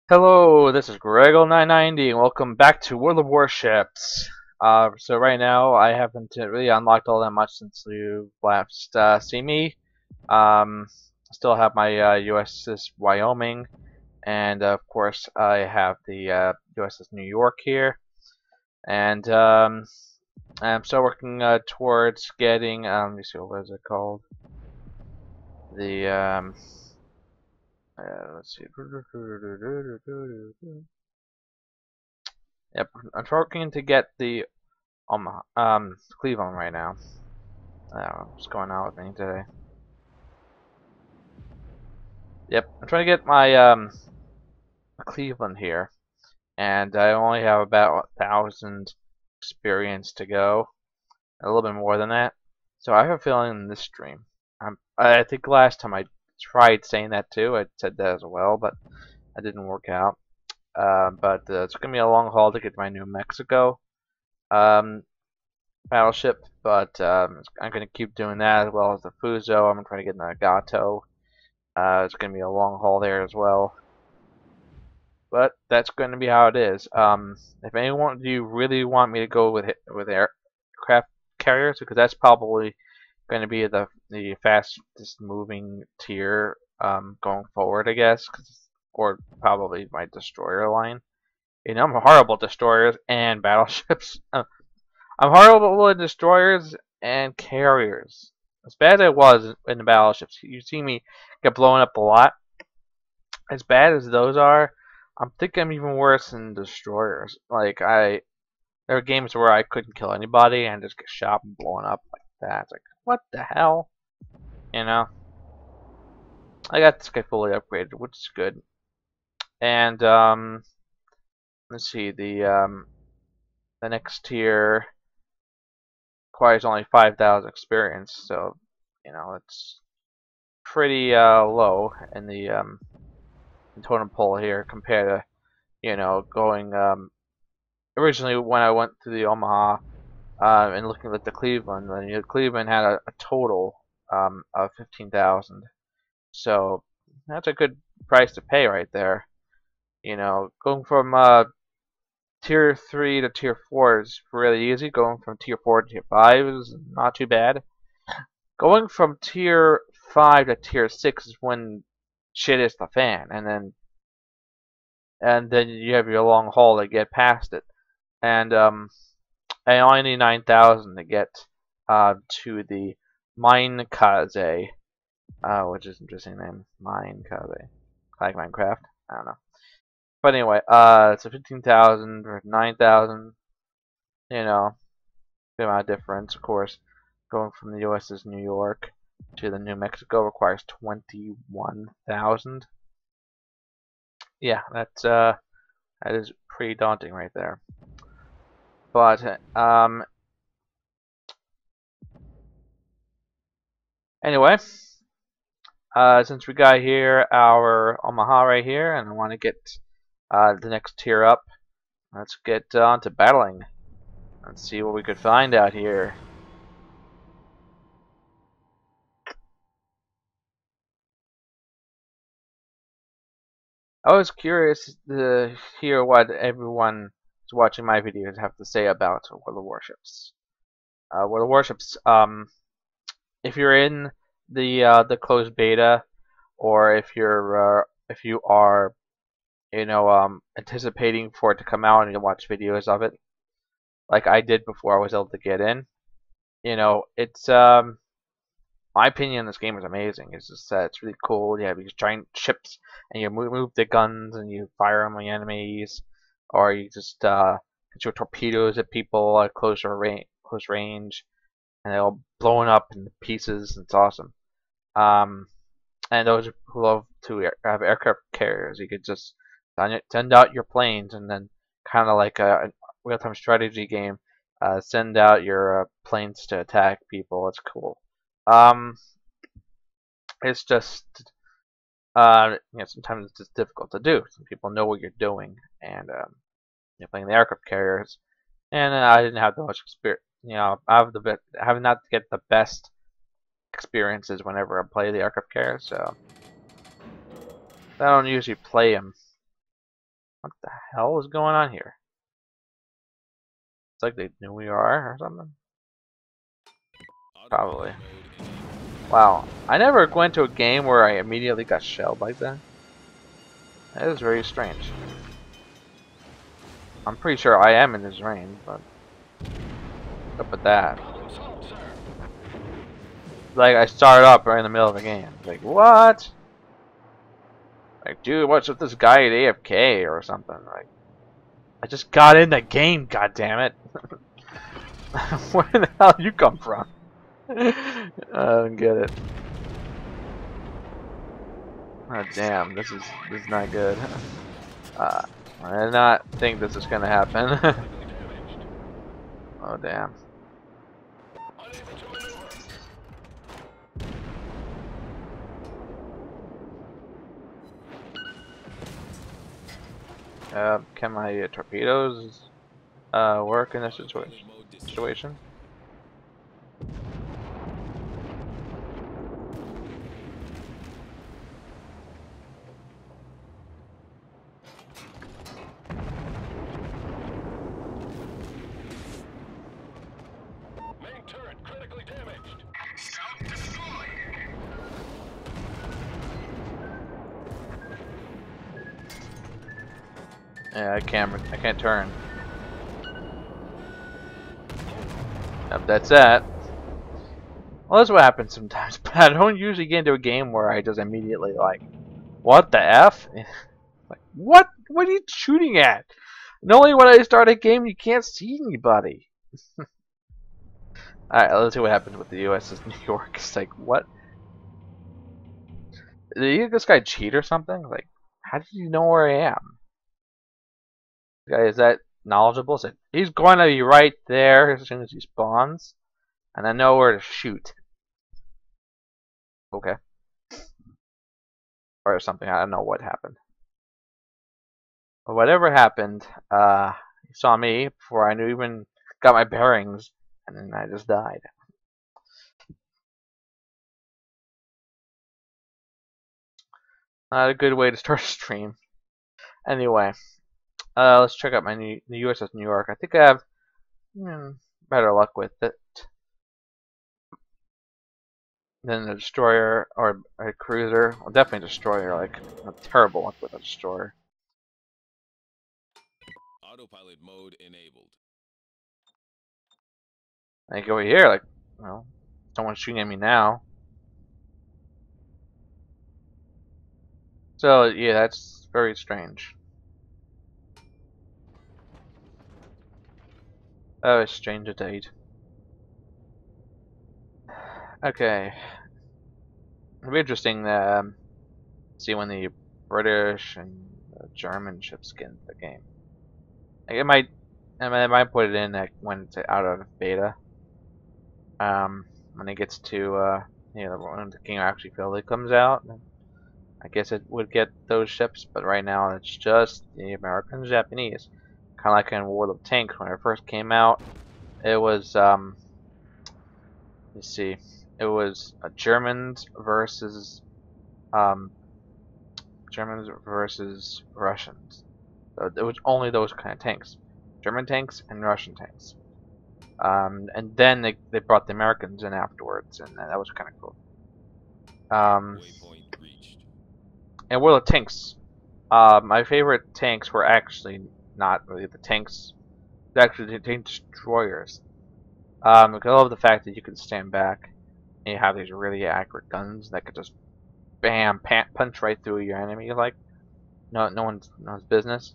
Hello, this is Gregor990 and welcome back to World of Warships. So right now I haven't really unlocked all that much since you last see me. I still have my USS Wyoming, and of course I have the USS New York here, and I'm still working towards getting let me see, what is it called? The let's see. Yep, I'm working to get the Cleveland right now. I don't know what's going on with me today. Yep, I'm trying to get my Cleveland here, and I only have about 1,000 experience to go, a little bit more than that. So I have a feeling in this stream, I think last time I tried saying that too, I said that as well, but it didn't work out. But it's gonna be a long haul to get to my New Mexico um, battleship, but I'm going to keep doing that as well as the Fuso. I'm trying to get Nagato. It's going to be a long haul there as well. But that's going to be how it is. If anyone of you really want me to go with aircraft carriers, because that's probably going to be the fastest moving tier going forward, I guess, or probably my destroyer line. You know, I'm horrible at destroyers and battleships. I'm horrible with destroyers and carriers. As bad as I was in the battleships, you see me get blown up a lot. As bad as those are, I think I'm even worse than destroyers. There are games where I couldn't kill anybody and just get shot and blown up like that. It's like, what the hell? You know? I got this guy fully upgraded, which is good. And let's see, the next tier requires only 5,000 experience, so you know it's pretty low in the totem pole here compared to going originally when I went to the Omaha and looking at the Cleveland. Cleveland had a total of 15,000, so that's a good price to pay right there. Going from tier 3 to tier 4 is really easy. Going from tier 4 to tier 5 is not too bad. Going from tier 5 to tier 6 is when shit is the fan, and then you have your long haul to get past it. And I only need 9,000 to get to the Mine Kaze, which is an interesting name, Mine Kaze, like Minecraft. I don't know, but anyway, it's a 15,000 or 9,000. You know, the amount of difference, of course. Going from the USS New York to the New Mexico requires 21,000. Yeah, that is pretty daunting right there. But anyway, since we got here our Omaha right here, and I want to get the next tier up, let's get on to battling. Let's see what we could find out here. I was curious to hear what everyone who's watching my videos have to say about World of Warships. World of Warships, if you're in the closed beta, or if you are anticipating for it to come out and you watch videos of it, like I did before I was able to get in, it's my opinion. This game is amazing. It's just it's really cool. You have these giant ships, and you move the guns and you fire them on the enemies, or you just get your torpedoes at people at close range, and they're all blowing up into pieces. It's awesome. Um, and those who love to have aircraft carriers, you could just send out your planes, and then kind of like a real-time strategy game, send out your planes to attack people. It's cool. Um, it's just sometimes it's just difficult to do. Some people know what you're doing, and you're playing the aircraft carriers, and I didn't have that much experience. I have not get the best experiences whenever I play the aircraft carriers, so I don't usually play them What the hell is going on here? It's like they knew we are or something. Probably. Wow. I never went to a game where I immediately got shelled like that. That is very strange. I'm pretty sure I am in his range, but what's up with that? Like I started up right in the middle of the game. Like what? Like dude, what's with this guy at AFK or something? Like I just got in the game, god damn it. Where the hell you come from? I don't get it. Oh damn, this is not good. I did not think this was gonna happen. Oh damn. Can my torpedoes work in this situation? Main turret critically damaged. Yeah, I can't turn. Yep, that's that. Well, that's what happens sometimes, but I don't usually get into a game where I just immediately like, what the F? Like, what? What are you shooting at? Normally when I start a game, you can't see anybody. Alright, let's see what happens with the USS New York. It's like, what? Did this guy cheat or something? Like, how did he know where I am? This guy, is that knowledgeable? So he's going to be right there as soon as he spawns. And I know where to shoot. Okay. Or something. I don't know what happened. But whatever happened, he saw me before I knew even got my bearings. And then I just died. Not a good way to start a stream. Anyway, let's check out the USS New York. I think I have better luck with it than the destroyer or a cruiser. Well, definitely a destroyer. Like a terrible luck with a destroyer. Autopilot mode enabled. Like over here, like, well, someone's shooting at me now. So yeah, that's very strange. Oh, it's strange indeed. Okay, it'll be interesting to see when the British and the German ships get into the game. Like I might put it in when it's out of beta. When it gets to when the game actually fully comes out, I guess it would get those ships. But right now, it's just the American and Japanese. Kind of like in World of Tanks when it first came out. It was let's see, it was Germans versus um, Russians. So it was only those kind of tanks, German tanks and Russian tanks. And then they brought the Americans in afterwards, and that was kind of cool. Waypoint reached. And World of Tanks, my favorite tanks were actually not really the tanks, they're actually the tank destroyers. I love the fact that you can stand back and you have these really accurate guns that could just bam, punch right through your enemy like no one's business.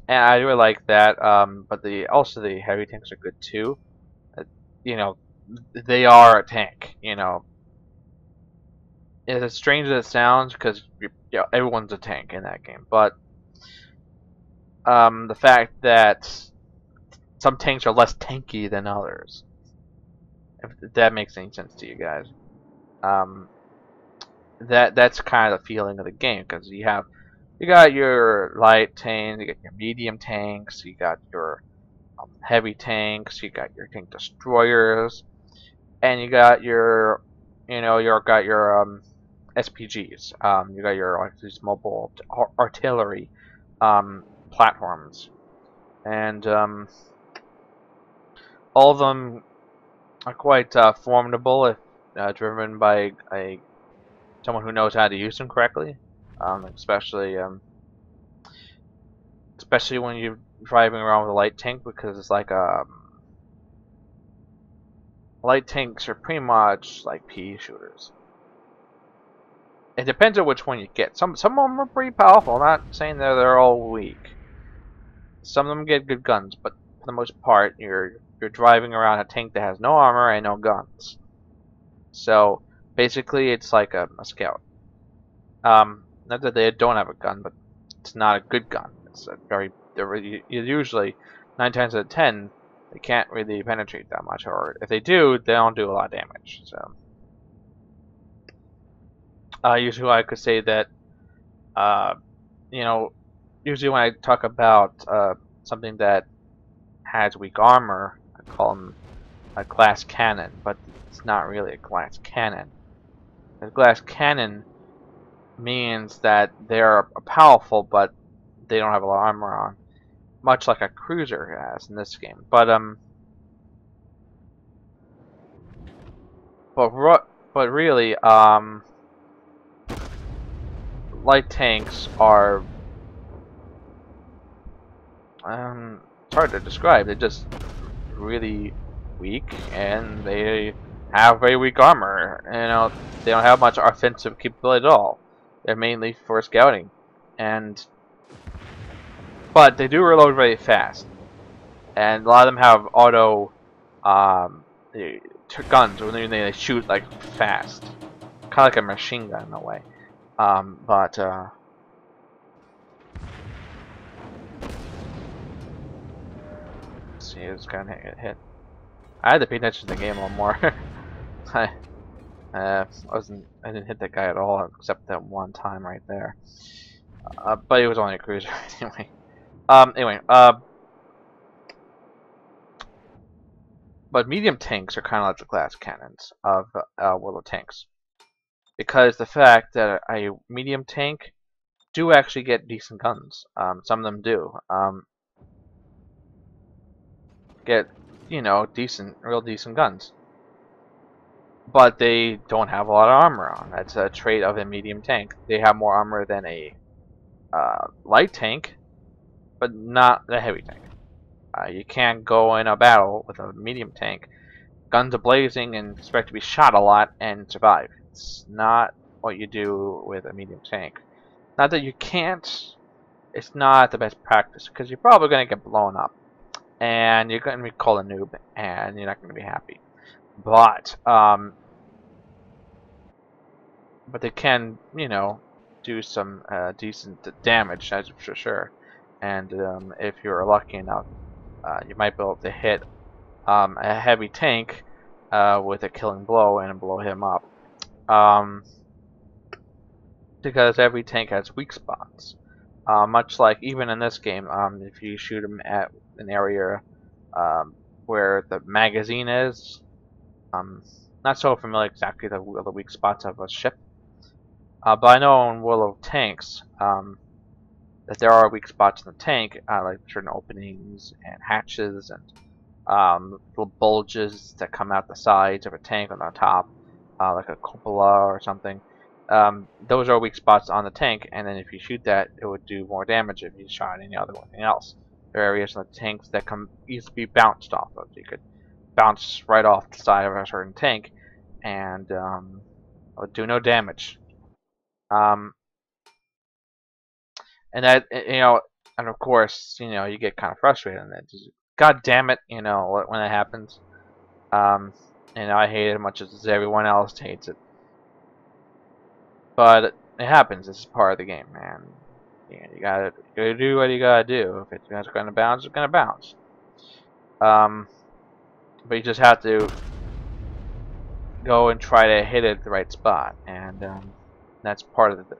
And I really like that. But also the heavy tanks are good too. Uh, you know, they are a tank. You know, it's as strange as it sounds because everyone's a tank in that game. But the fact that some tanks are less tanky than others, if that makes any sense to you guys, um, that's kind of the feeling of the game because you got your light tanks, you got your medium tanks, you got your heavy tanks, you got your tank destroyers, and you got your SPGs. You got your like these mobile artillery platforms, and all of them are quite formidable if driven by someone who knows how to use them correctly, especially especially when you're driving around with a light tank, because it's like light tanks are pretty much like PE shooters. It depends on which one you get. Some of them are pretty powerful. I'm not saying that they're all weak. Some of them get good guns, but for the most part, you're driving around a tank that has no armor and no guns. So basically, it's like a scout. Not that they don't have a gun, but it's not a good gun. It's a they're usually 9 times out of 10 they can't really penetrate that much, or if they do, they don't do a lot of damage. So usually I could say that you know, usually when I talk about something that has weak armor, I call them a glass cannon, but it's not really a glass cannon. A glass cannon means that they're powerful, but they don't have a lot of armor on, much like a cruiser has in this game. But really, light tanks are it's hard to describe. They're just really weak, and they have very weak armor. You know, they don't have much offensive capability at all. They're mainly for scouting, but they do reload very fast, and a lot of them have auto guns when they shoot like fast, kind of like a machine gun in a way. But let's see, it's gonna get hit. I had to pay attention to the game a little more. I didn't hit that guy at all except that one time right there. But it was only a cruiser anyway. But medium tanks are kind of like the glass cannons of World of Tanks, because the fact that a medium tank do actually get decent guns. Some of them do get, you know, real decent guns, but they don't have a lot of armor on. That's a trait of a medium tank. They have more armor than a light tank, but not a heavy tank. You can't go in a battle with a medium tank, guns a blazing, and expect to be shot a lot and survive. It's not what you do with a medium tank. Not that you can't, it's not the best practice, because you're probably going to get blown up, and you're going to be called a noob, and you're not going to be happy. But they can, you know, do some decent damage, that's for sure. And if you're lucky enough, you might be able to hit a heavy tank with a killing blow and blow him up. Because every tank has weak spots. Much like even in this game, if you shoot them at an area where the magazine is, not so familiar exactly the weak spots of a ship. But I know in World of Tanks that there are weak spots in the tank, like certain openings and hatches and little bulges that come out the sides of a tank on the top, like a cupola or something. Those are weak spots on the tank, and then if you shoot that, it would do more damage if you shot anything else. There are areas in the tanks that can easily be bounced off of. You could bounce right off the side of a certain tank, and it would do no damage. And that, you know, and of course, you know, you get kind of frustrated in that. God damn it, you know, when it happens. And I hate it as much as everyone else hates it. But it happens. It's part of the game, man. Yeah, you gotta do what you gotta do. If it's gonna bounce, it's gonna bounce. But you just have to go and try to hit it at the right spot, and that's part of the,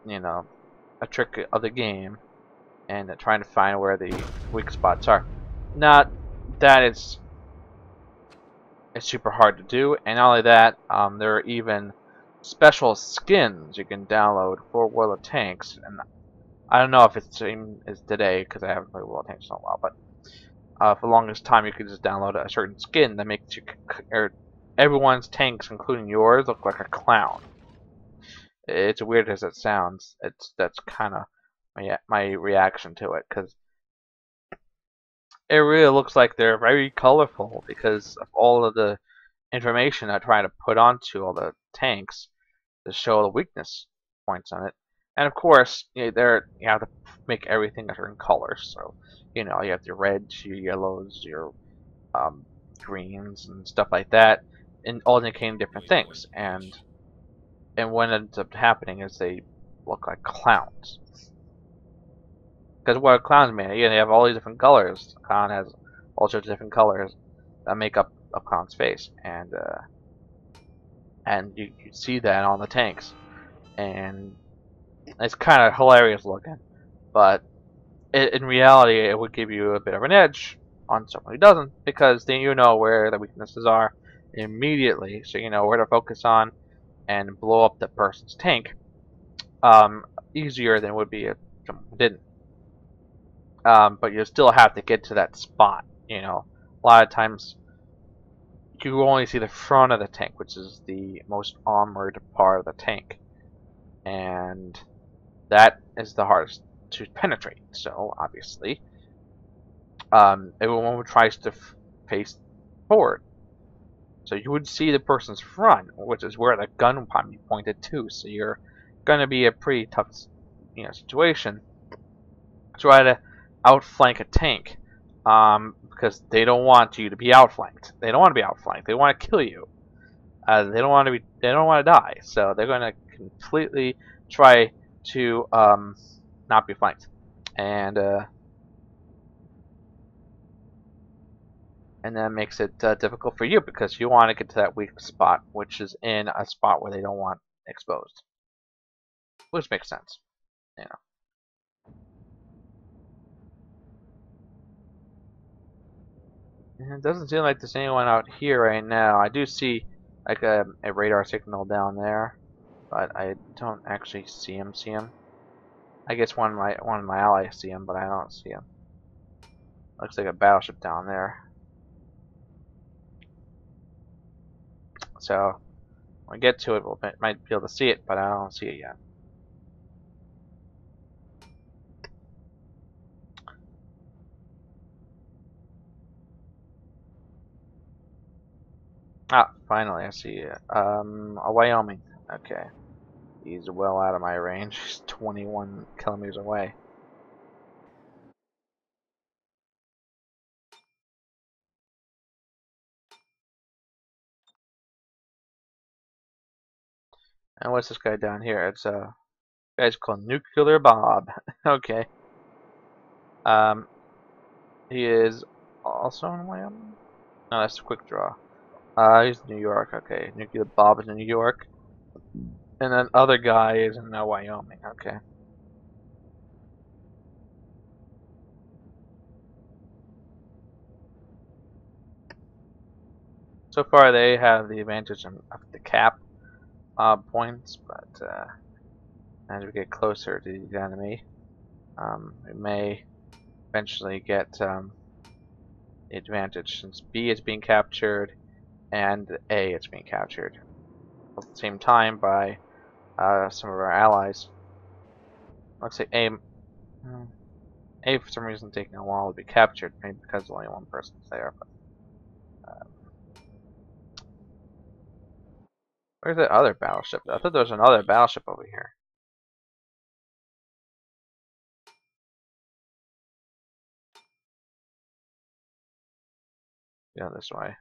you know, a trick of the game, and trying to find where the weak spots are. Not that it's super hard to do, and not only that, there are even special skins you can download for World of Tanks, and I don't know if it's the same as today because I haven't played World of Tanks in a while, but for the longest time you could just download a certain skin that makes you, or everyone's tanks, including yours, look like a clown. It's weird as it sounds. That's kind of my reaction to it, because it really looks like they're very colorful because of all of the information I try to put onto all the tanks to show the weakness points on it. And of course, you have to make everything a certain color. So, you have your reds, your yellows, your um, greens, and stuff like that, and all indicating different things. And what ends up happening is they look like clowns. Because what a clown's made, they have all these different colors. A clown has all sorts of different colors that make up a clown's face, and you see that on the tanks, and it's kind of hilarious looking. But in reality, it would give you a bit of an edge on someone who doesn't, because then you know where the weaknesses are immediately, so you know where to focus on and blow up the person's tank easier than it would be if someone didn't. But you still have to get to that spot. A lot of times you only see the front of the tank, which is the most armored part of the tank, and that is the hardest to penetrate. So obviously, everyone tries to face forward, so you would see the person's front, which is where the gun would be pointed to. So you're going to be a pretty tough, situation. Try to outflank a tank, because they don't want you to be outflanked. They don't want to be outflanked. They want to kill you. They don't want to be. They don't want to die. So they're going to completely try to not be flanked, and that makes it difficult for you because you want to get to that weak spot, which is in a spot where they don't want exposed, which makes sense. And it doesn't seem like there's anyone out here right now. I do see like a radar signal down there, but I don't actually see him. I guess one of my allies see him, but I don't see him. Looks like a battleship down there. So when we get to it, we might be able to see it, but I don't see it yet. Ah, finally I see it. A Wyoming. Okay. He's well out of my range. He's 21 kilometers away. And what's this guy down here? It's a guy's called Nuclear Bob. Okay. Um, he is also in Wyoming. No, that's a quick draw. He's New York. Okay, Nuclear Bob is in New York, and then other guy is in Wyoming. Okay. So far, they have the advantage of the cap points, but as we get closer to the enemy, we may eventually get the advantage, since B is being captured and A is being captured at the same time by some of our allies. Looks like A for some reason taking a while to be captured, maybe because only one person's there. But where's the other battleship? I thought there was another battleship over here. Yeah, this way.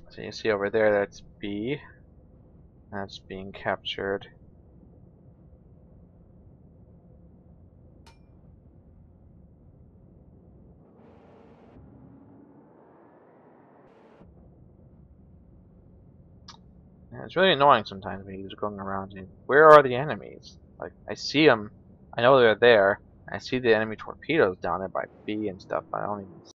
So you see over there, that's B. That's being captured. Yeah, it's really annoying sometimes when you're just going around and where are the enemies? Like, I see them, I know they're there. I see the enemy torpedoes down there by B and stuff, but I don't even